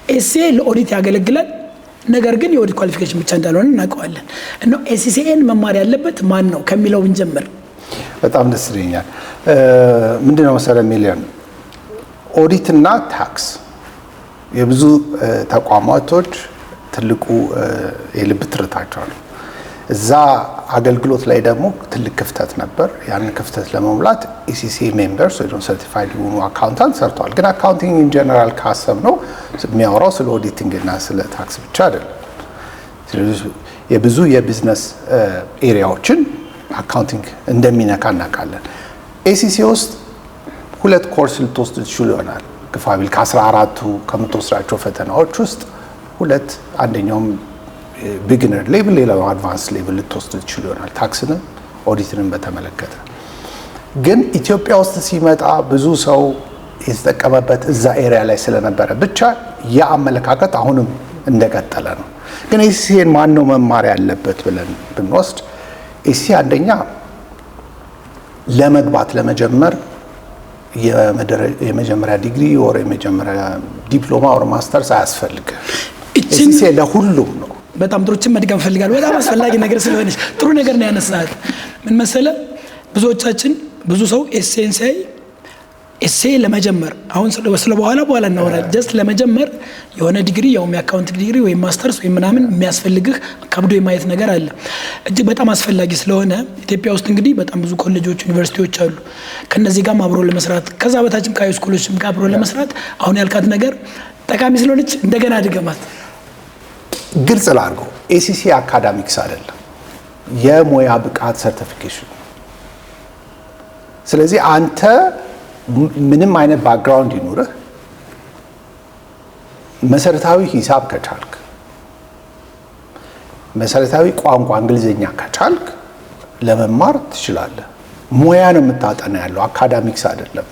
ኤሲሲኤ ለኦዲት ያገለግላል ነገር ግን የኦዲት ኳሊፊኬሽን ብቻ እንዳልሆነ እናውቀዋለን እና ኤሲሲኤን መማር ያለበት ማን ነው ከሚለው እንጀምር በጣም ደስ ይለኛል ምንድነው መሰለ ሚሊዮን ኦዲት እና ታክስ የብዙ ተቋማቶች ትልቁ የልብ ትርታቸው ነው እዛ አገልግሎት ላይ ደግሞ ትልቅ ክፍተት ነበር ያንን ክፍተት ለመሙላት ኢሲሲኤ ሜምበርስ ወይ ሰርቲፋይድ የሆኑ አካውንታንት ሰርተዋል ግን አካውንቲንግ ኢን ጀነራል ካሰብ ነው የሚያወራው ስለ ኦዲቲንግ እና ስለ ታክስ ብቻ አይደለም ስለዚህ የብዙ የቢዝነስ ኤሪያዎችን አካውንቲንግ እንደሚነካ እናውቃለን ኤሲሲኤ ውስጥ ሁለት ኮርስ ልትወስድ ትችሉ ይሆናል ግፋቢል ከ14ቱ ከምትወስዳቸው ፈተናዎች ውስጥ ሁለት አንደኛውም ቢጊነር ሌቭል ሌላው አድቫንስ ሌቭል ልትወስድ ትችሉ ይሆናል ታክስንም ኦዲትንም በተመለከተ ግን ኢትዮጵያ ውስጥ ሲመጣ ብዙ ሰው የተጠቀመበት እዛ ኤሪያ ላይ ስለነበረ ብቻ ያአመለካከት አሁንም እንደቀጠለ ነው ግን ኤሲሲኤን ማን ነው መማር ያለበት ብለን ብንወስድ ኤሲሲኤ አንደኛ ለመግባት ለመጀመር የመጀመሪያ ዲግሪ ወር የመጀመሪያ ዲፕሎማ ወር ማስተርስ አያስፈልግም ኤሲሲኤ ለሁሉም ነው በጣም ጥሩችን መድገም ፈልጋለሁ በጣም አስፈላጊ ነገር ስለሆነች ጥሩ ነገር ነው ያነሳት ምን መሰለ ብዙዎቻችን ብዙ ሰው ኤሲሲኤ ለመጀመር አሁን ስለ በኋላ እናወራለን ጀስት ለመጀመር የሆነ ዲግሪ ያውም የአካውንት ዲግሪ ወይ ማስተርስ ወይ ምናምን የሚያስፈልግህ ከብዶ የማየት ነገር አለ እጅግ በጣም አስፈላጊ ስለሆነ ኢትዮጵያ ውስጥ እንግዲህ በጣም ብዙ ኮሌጆች ዩኒቨርሲቲዎች አሉ ከነዚህ ጋር አብሮ ለመስራት ከዛ በታችም ካዩ ስኩሎችም ጋር አብሮ ለመስራት አሁን ያልካት ነገር ጠቃሚ ስለሆነች እንደገና ድገማት ግልጽ ላድርገው ኤሲሲኤ አካዳሚክስ አይደለም የሙያ ብቃት ሰርቲፊኬሽን ስለዚህ አንተ ምንም አይነት ባክግራውንድ ይኑርህ መሰረታዊ ሂሳብ ከቻልክ መሰረታዊ ቋንቋ እንግሊዘኛ ከቻልክ ለመማር ትችላለህ ሙያ ነው የምታጠና ያለው አካዳሚክስ አይደለም